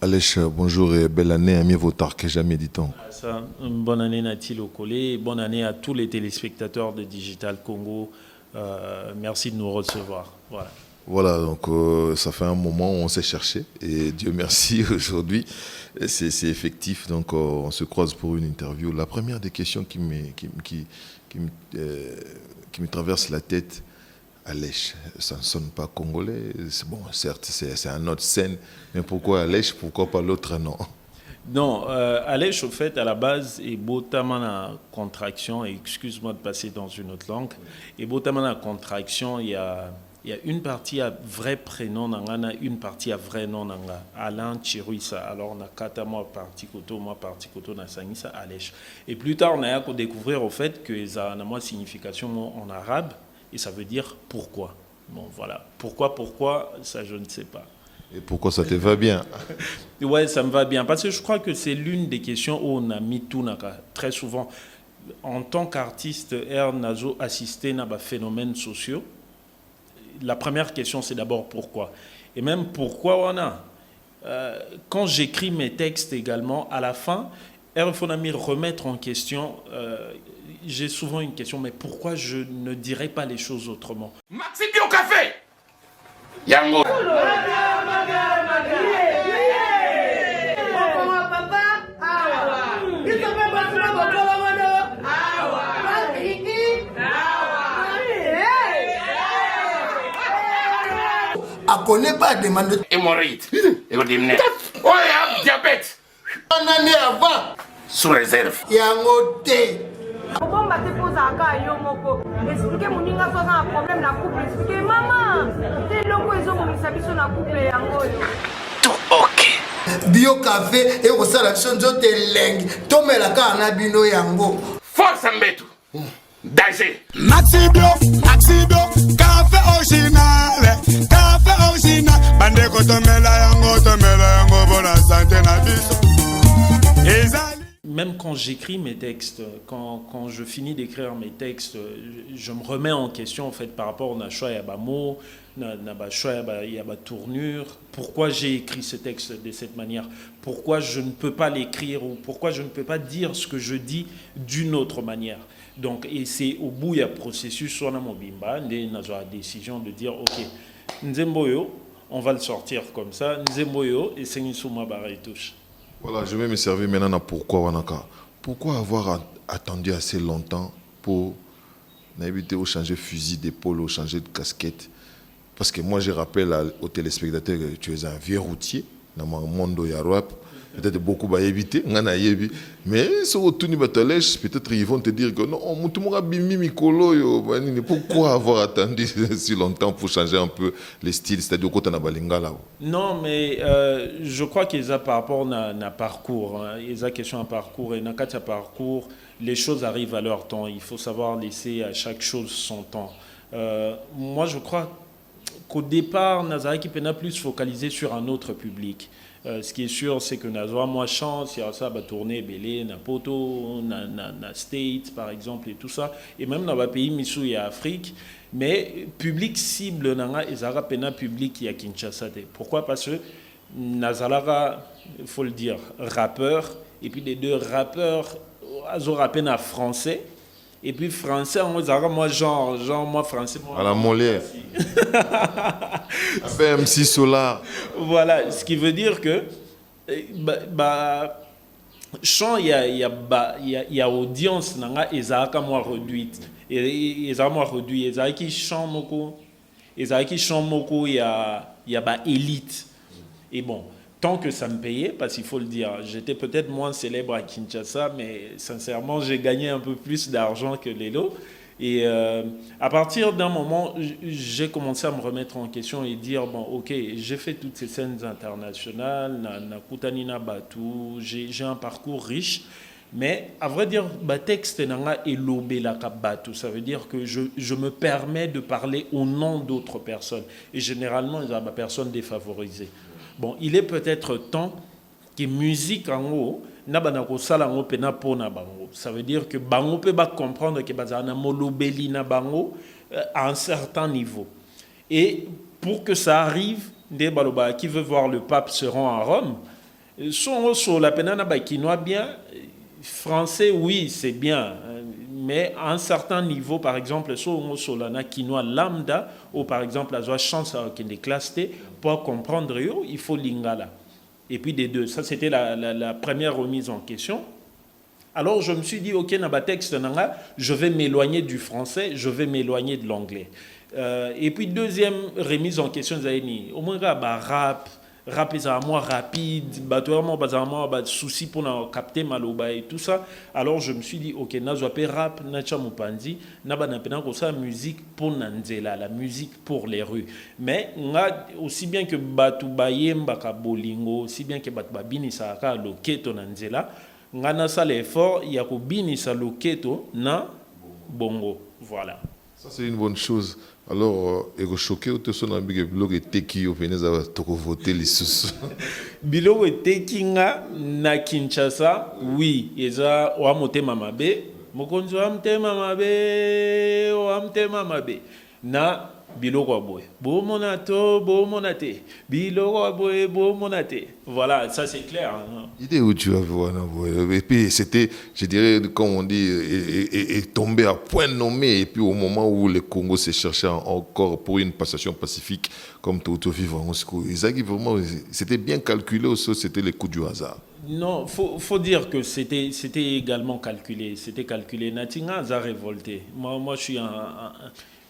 Alèche, bonjour et belle année, mieux vaut tard que jamais, dit-on. Bonne année Nathil Okole, bonne année à tous les téléspectateurs de Digital Congo. Merci de nous recevoir. Voilà, donc ça fait un moment où on s'est cherché et Dieu merci, aujourd'hui c'est effectif, donc on se croise pour une interview. La première des questions qui me traverse la tête, Alèche, ça ne sonne pas congolais, bon, certes c'est un autre scène, mais pourquoi Alèche, pourquoi pas l'autre nom? Non, Alèche, au fait, à la base, est Botamana contraction, et excuse-moi de passer dans une autre langue, et Botamana contraction, il y a une partie à vrai prénom, une partie à vrai nom, Alain Chiruisa, alors on a quatre moi parti koto, na sangisa Alèche. Et plus tard, on a découvert au fait que ça a une signification en arabe, et ça veut dire pourquoi. Bon, voilà. Pourquoi, ça je ne sais pas. Et pourquoi ça te va bien? Ouais, ça me va bien. Parce que je crois que c'est l'une des questions où on a mis tout très souvent. En tant qu'artiste, Nazo assisté à des phénomènes sociaux. La première question, c'est d'abord pourquoi. Et même pourquoi on a. Quand j'écris mes textes également, à la fin, il faut remettre en question. J'ai souvent une question, mais pourquoi je ne dirais pas les choses autrement? Maxi Bio Café Yango connaît pas demande hémorroïde et dimne oh ya diabète une année avant sous réserve yango te bomba te posa aka yo moko expliquer moninga so na problème na couple expliquer maman te longo ezomomisa biso na couple yango tout ok bio café et kosala biso nzoto elengi tomelaka na bino yango force mbetu danger Maxi Bio café original bande ko tomela yango bona santé na biso. Même quand j'écris mes textes, quand je finis d'écrire mes textes, je me remets en question en fait par rapport à choix et à mot, à tournure. Pourquoi j'ai écrit ce texte de cette manière? Pourquoi je ne peux pas l'écrire ou pourquoi je ne peux pas dire ce que je dis d'une autre manière? Donc, et c'est au bout il y a processus sur la mobimba, on a la décision de dire ok, Nzemboyo, on va le sortir comme ça, Nzemboyo et Sengisuma Baritouche. Voilà, je vais me servir maintenant à pourquoi Wanaka. Pourquoi avoir attendu assez longtemps pour éviter de changer fusil d'épaule ou changer de casquette? Parce que moi, je rappelle aux téléspectateurs que tu es un vieux routier dans mon monde de rap. Peut-être beaucoup vont éviter, mais si on tourne peut-être ils vont te dire que non, pourquoi avoir attendu si longtemps pour changer un peu les styles, c'est-à-dire quand on a balinga là. Non, mais je crois qu'ils ont par rapport à parcours, ils ont question à parcours et dans le parcours, les choses arrivent à leur temps. Il faut savoir laisser à chaque chose son temps. Moi, je crois qu'au départ, Nazara qui peut plus focaliser sur un autre public. Ce qui est sûr, c'est que Nazwa, moi, chance, il y a ça, tourner Belé, na Poto, na States, par exemple, et tout ça. Et même dans le pays, Missou et Afrique. Mais public cible, ils ont public qui a Kinshasa. Pourquoi? Parce que Nazalara, il faut le dire, rappeur, et puis les deux rappeurs, ils ont rappé en français. Et puis français, moi genre moi français. À la Molière. Après MC Solar. Voilà, ce qui veut dire que chant il y a audience nanga ezaka moi réduite et ezaka moi réduit ezaki chant moko il y a élite et bon. Tant que ça me payait, parce qu'il faut le dire, j'étais peut-être moins célèbre à Kinshasa, mais sincèrement, j'ai gagné un peu plus d'argent que Lelo. Et à partir d'un moment, j'ai commencé à me remettre en question et dire, bon, ok, j'ai fait toutes ces scènes internationales, na Kutanina Batu, j'ai un parcours riche, mais à vrai dire, texte nanga elobé la Batu, ça veut dire que je me permets de parler au nom d'autres personnes. Et généralement, il y a des personnes défavorisées. Bon, il est peut-être temps que musique en haut, ça veut dire que bango peut comprendre que bazana molobeli na bango à un certain niveau. Et pour que ça arrive, des baloba qui veut voir le pape se rend à Rome, Sur la peine na ba quinoa bien, français oui c'est bien, mais à un certain niveau, par exemple, sur la quinoa lambda, ou par exemple la chance à des classes pour comprendre il faut lingala. Et puis des deux, ça c'était la première remise en question. Alors je me suis dit, ok, dans le texte, je vais m'éloigner du français, je vais m'éloigner de l'anglais. Et puis deuxième remise en question, au moins rap est à moi rapide, souci pour capter maloba et tout ça. Alors je me suis dit, ok, je rap, musique pour Nanzela, la musique pour les rues. Mais aussi bien que batu bayem baka bolingo, aussi bien que batu babini saka loketo Nanzela, ngana ça l'effort, il y a bini sa loketo na bongo. Voilà. Ça c'est une bonne chose. Alors, il faut choquer au tesson dans le blog et teki au Veneza toko voter les sous. Biloko tekinga na Kinshasa, oui, eza wa motema mabe, mokonzo wa motema mabe, na biloko boy. Bo monato, bo monate. Biloko boy, bo monate. Voilà, ça c'est clair. Hein. Idée où tu vas voir, et puis c'était, je dirais, comme on dit, est tombé à point nommé, et puis au moment où le Congo se cherchait encore pour une passation pacifique, comme tout vivre en Moscou, vraiment, c'était bien calculé aussi, c'était les coups du hasard. Non, faut dire que c'était également calculé. C'était calculé. Natinga a révolté. Moi, je suis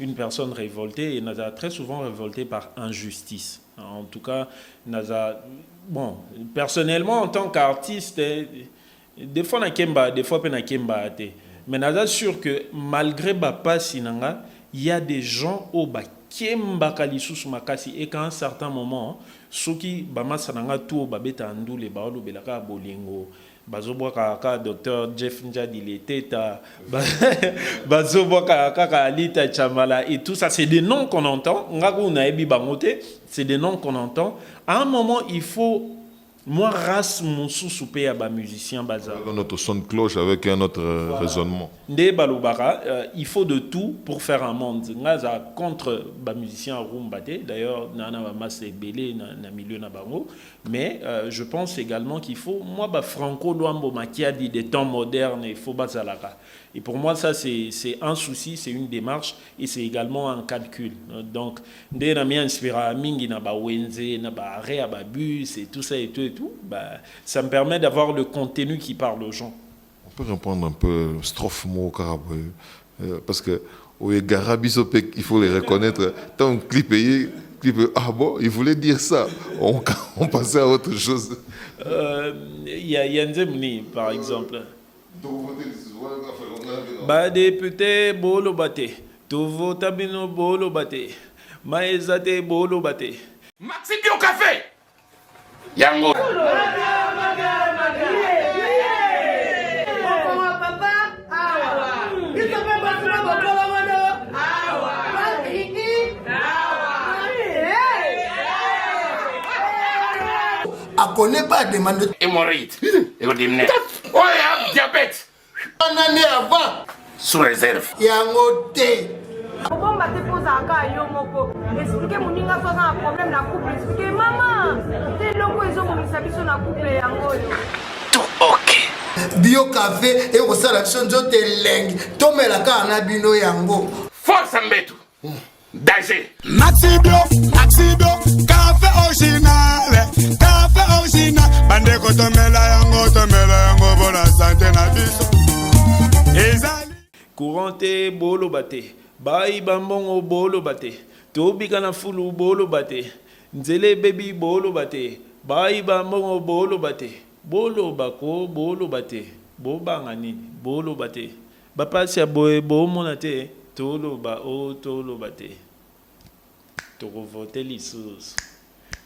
une personne révoltée et Naza très souvent révolté par injustice. En tout cas, Naza, bon, personnellement, en tant qu'artiste, des fois, na kemba. Mais Naza sûr que malgré Bapa Sinanga, il y a des gens au bas kemba kalisusu makasi et qu'à un certain moment, ceux qui bama sananga tout babeta andule baolo belaka bolingo. Bazobo kaka docteur Jeff Njadi Leteta, bazobo kaka Alita Chamala et tout ça, c'est des noms qu'on entend. Ngaku naebi bangote, c'est des noms qu'on entend. À un moment, il faut moi race mon sous-soupé à ba musicien bazar. Notre son de cloche avec un autre raisonnement. Nde balubara, il faut de tout pour faire un monde. Ngaza contre ba musicien rumbate. D'ailleurs, nana ba masse belé na milieu na bango. Mais je pense également qu'il faut moi ba Franco Luambo Makiadi des temps modernes il faut bazalaka. Et pour moi ça c'est un souci, c'est une démarche et c'est également un calcul. Donc nde na mi inspira mingi na ba wenze na ba rea ba bus et tout ça et tout, bah, ça me permet d'avoir le contenu qui parle aux gens. On peut reprendre un peu strophe mot carabou parce que au Garabisopé, il faut les reconnaître. Tant clip ah bon, il voulait dire ça. On passait à autre chose. Il y a Nzemni par exemple. Ba député bolo bate, tovo tabino bolo bate, maezate bolo bate. Maxi Bio Café Yango A connaît pas demande hémorroïde. Oh, il y a diabète. une année avant. Sous réserve. Yango te. Bomba te posa aka yo moko. Expliquer moninga so na problème na couple. Expliquer maman. Te longo ezo monisa biso na couple yango yo. Tout ok. Bio café et au sala biso nzote leng. Tomelaka na bino yango. Force Mbetu. Danger. Maxi Bio, café original, bande kotomela yango bona santé na biso. Ezali Courante bolo bate, bai bambongo bolo bate, tobika na fulu bolo bate, nzele baby bolo bate, bai bambongo bolo bate, bolo bako bolo bate, bobanga nini bolo bate, bapasi ya boye bo monate, tolo ba o tolo bate. Toko vote lisusu.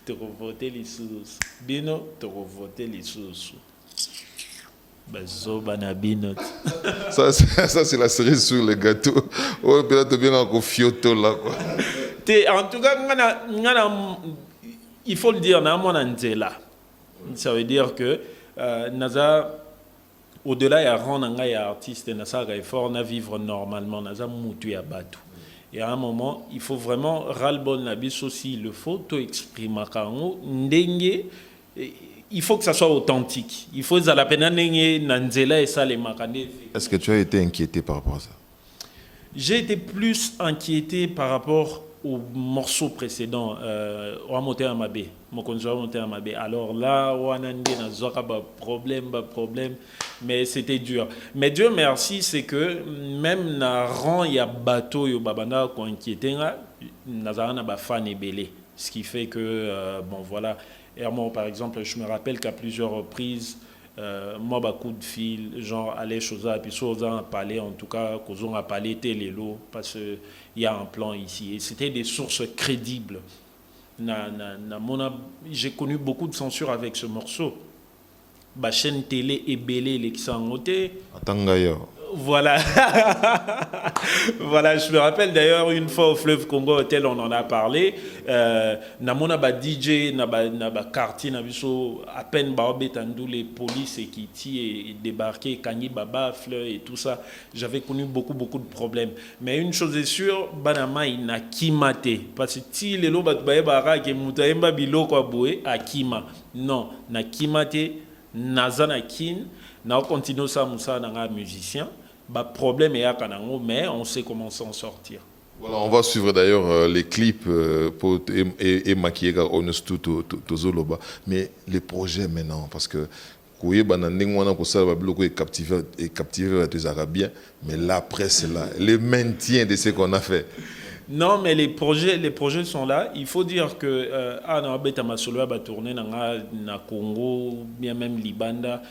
Toko vote lisusu. Bino toko vote lisusu. Bazoba na bino. Ça c'est la cerise sur le gâteau. Oh, peut-être bien encore fioto là quoi. En tout cas, il faut le dire, ça veut dire que Naza, au-delà de rendre un artiste, Naza effort à vivre normalement, Naza moutu à batou. Et à un moment, il faut vraiment ras-le-bol na biso s'il le faut, to exprimer kango ndenge il faut que ça soit authentique. Il faut que la peine nanzela et ça les makande. Est-ce que tu as été inquiété par rapport à ça? J'ai été plus inquiété par rapport au morceau précédent, Oamote Amabe, Mokonzo Oamote Amabe. Alors là, Wanande n'a pas problème, mais c'était dur. Mais Dieu merci, c'est que même na rang il y a bateau yo babanda ko inquiété n'a ba fan et belé, ce qui fait que bon voilà, Herman par exemple, je me rappelle qu'à plusieurs reprises moi bah coup de fil genre aller chez eux puis soit en parler en tout cas qu'on a parlé télélo parce que il y a un plan ici et c'était des sources crédibles. J'ai connu beaucoup de censure avec ce morceau. Ba chaîne télé est belé les qui sont notés. Voilà. Voilà, je me rappelle d'ailleurs une fois au Fleuve Congo Hotel, on en a parlé. Namona ba DJ, na ba quartier, na biso à peine ba obetandou les polices et qui et débarqué, Kani Baba, Fleur et tout ça. J'avais connu beaucoup de problèmes. Mais une chose est sûre, Banama il n'a kimate parce que si les lots bat baye bara ke mutaemba bilo kwa boé à kima. Non, na kimate nazana kin. Nous continuons ça, Moussa, dans un musicien. Bah, problème est à Kanango, mais on sait comment s'en sortir. Voilà, on va suivre d'ailleurs les clips pour et Makiega Honest to Zoloba. Mais les projets maintenant, parce que Kouye Bananding Wana Kosa Babiloko est captivé les Arabiens, mais l'après c'est là, le maintien de ce qu'on a fait. Non, mais les projets sont là. Il faut dire que Tamasolo va tourner dans Congo, bien même Libanda,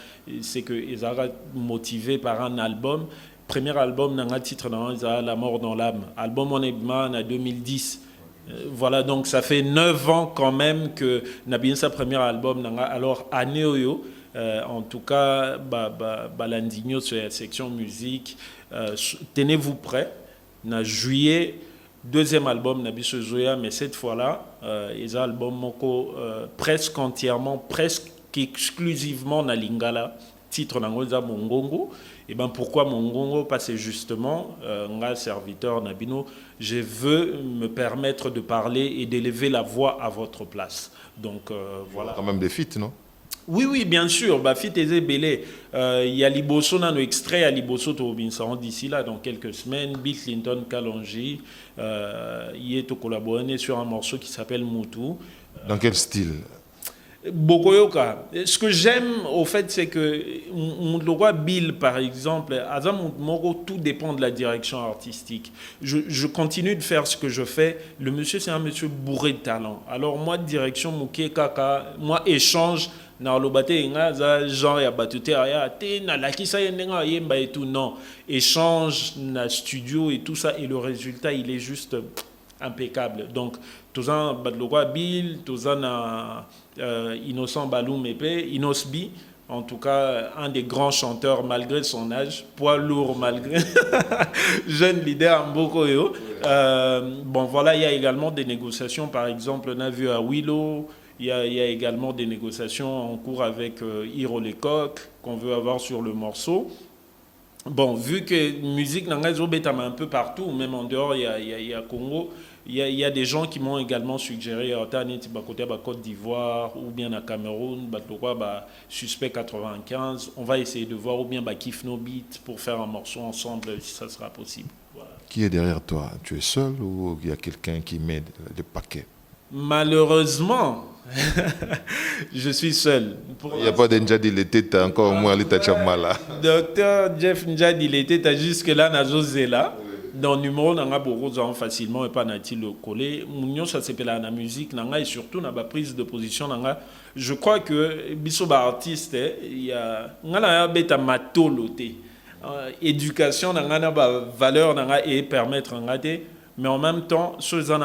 c'est que ils sont motivés par un album. Premier album dans un titre dans La mort dans l'âme. Album on est en 2010. Voilà, donc ça fait 9 ans quand même que Nabien sa premier album alors année oyo. En tout cas, Balandigno sur la section musique. Tenez-vous prêts. En juillet. Deuxième album Nabiso Zoya, mais cette fois-là, ils ont un album moko presque entièrement, presque exclusivement na Lingala, titre Nangoza Mongongo. Et ben pourquoi Mongongo? Parce que justement, nga serviteur Nabino, je veux me permettre de parler et d'élever la voix à votre place. Donc voilà. Quand même des feats, non? Oui, bien sûr. Bah, fit et belé. Il y a Liboso dans l'extrait, à Liboso Tobinsan d'ici là, dans quelques semaines. Bill Clinton Kalonji, il est collaboré sur un morceau qui s'appelle Moutou. Dans quel style? Bokoyoka. Ce que j'aime, au fait, c'est que le roi Bill, par exemple, Azam Moro, tout dépend de la direction artistique. Je continue de faire ce que je fais. Le monsieur, c'est un monsieur bourré de talent. Alors, moi, direction Mouké Kaka, moi, échange. Na lobate nga genre ya batute ya te na la kisa yenga yemba et tout non échange na studio et tout ça et le résultat il est juste impeccable. Donc tous un badlokwa Bill, tous un Innocent Balou Mépé, Inosbi, en tout cas un des grands chanteurs malgré son âge, poids lourd malgré jeune leader Mbokoyo. Bon voilà, il y a également des négociations, par exemple on a vu à Willow. Il y a également des négociations en cours avec Hiro Lecoq qu'on veut avoir sur le morceau. Bon, vu que musique n'a un peu partout, même en dehors, il y a Congo, il y a des gens qui m'ont également suggéré côté Côte d'Ivoire ou bien à Cameroun, Suspect 95. On va essayer de voir ou bien Kiff No Beat pour faire un morceau ensemble si ça sera possible. Voilà. Qui est derrière toi? Tu es seul ou il y a quelqu'un qui met le paquet? Malheureusement, je suis seul. Il n'y a pas de Ndjadi l'été, tu as encore moins l'état Chamala. Docteur Jeff Ndjadi l'été, tu as jusque-là, Nazozela. Dans le numéro, on a beaucoup facilement et pas nati le coller. Mounion, ça s'appelle la musique, et surtout, on a prise de position. Je crois que Bissoba artiste, il y a un bêta matoloté. Éducation, on a valeur et permettre un gâté. Mais en même temps, ceux qui ont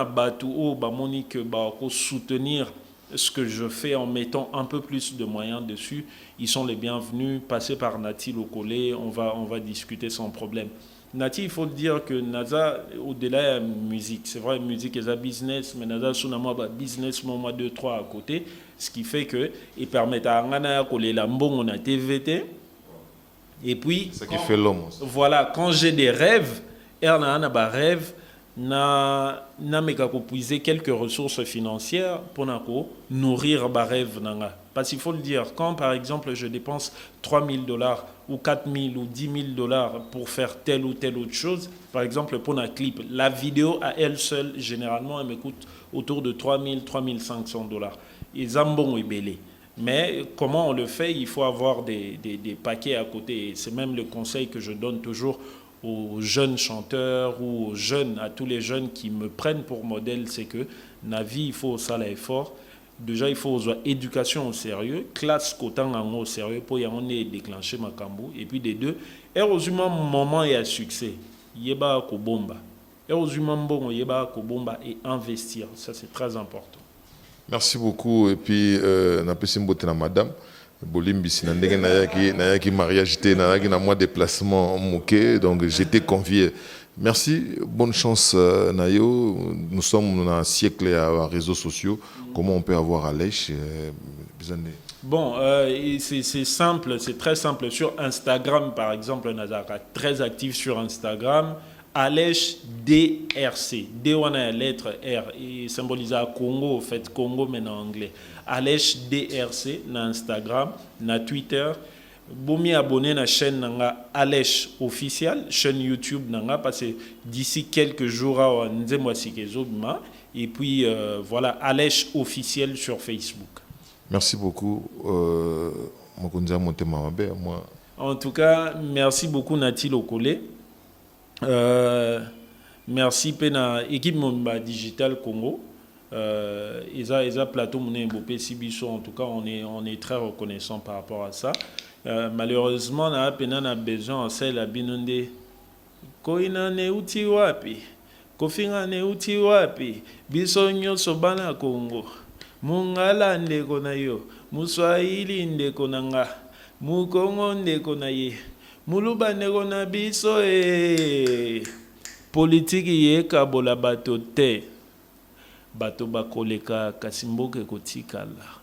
soutenir ce que je fais en mettant un peu plus de moyens dessus, ils sont les bienvenus. Passez par Nati Lokolé, on va discuter sans problème. Nati, il faut dire que Naza, au-delà de la musique, c'est vrai, musique est un business, mais Naza, souvent, business, moi, 2-3 à côté, ce qui fait que il permet à Ngana coller la mbongo na TVT. Et puis, c'est ça qui fait l'homme. Voilà, quand j'ai des rêves, Erna rêve. Na meka ko puiser quelques ressources financières pour nourrir ba rêve nanga Parce qu'il faut le dire, quand par exemple je dépense $3 000 ou 4 000 ou 10 000 $ pour faire telle ou telle autre chose, par exemple pour un clip, la vidéo à elle seule, généralement, elle me coûte autour de 3 000, 3 500 $. Et Zambon est belé. Mais comment on le fait? Il faut avoir des paquets à côté. Et c'est même le conseil que je donne toujours aux jeunes chanteurs ou aux jeunes, à tous les jeunes qui me prennent pour modèle, c'est que dans la vie, il faut ça l'effort. Déjà, il faut avoir éducation au sérieux, classe qu'autant au sérieux pour y aller déclencher ma cambo. Et puis des deux, heureusement, moment et à succès, yeba ko bomba. Heureusement, bon, yeba ko bomba et investir. Ça, c'est très important. Merci beaucoup. Et puis, na pesi mbote na madame. Bolimbisi na ndenge na yaki mariage te na yaki na moi déplacement moqué, donc j'étais convié. Merci, bonne chance Nayo. Nous sommes dans un siècle à réseaux sociaux. Comment on peut avoir Alech Bon, c'est simple, c'est très simple. Sur Instagram, par exemple, Nazaka très actif sur Instagram. Alech DRC. D on a la lettre R et symbolise à Congo, en fait Congo mais en anglais. Alech DRC na Instagram, na Twitter. Bomi abonné na chaîne nanga Alech officiel, chaîne YouTube nanga parce que d'ici quelques jours à et puis voilà Alech officiel sur Facebook. Merci beaucoup. En tout cas, merci beaucoup Nati Lokole. Merci pena équipe Momba Digital Congo. Isa plateau mouné Mbopé Sibiso, en tout cas on est très reconnaissant par rapport à ça. Malheureusement na pena na besoin c'est la binonde koina ne uti wapi kofinga ne uti wapi biso nyonso bana Congo mungala ndeko na yo muswahili ndeko na nga mukongo ndeko na ye muluba ndeko na biso politiki ye kabola bato te bato bakoleka kasimboke kotikala.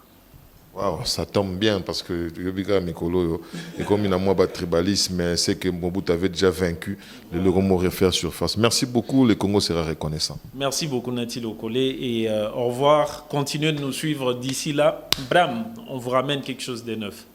Wow, ça tombe bien parce que Yobika Mikolo et comme il a moi tribalisme, mais c'est que Mobutu avait déjà vaincu le Congo refaire surface. Merci beaucoup, le Congo sera reconnaissant. Merci beaucoup Nati Lokole et au revoir. Continuez de nous suivre d'ici là. Bram, on vous ramène quelque chose de neuf.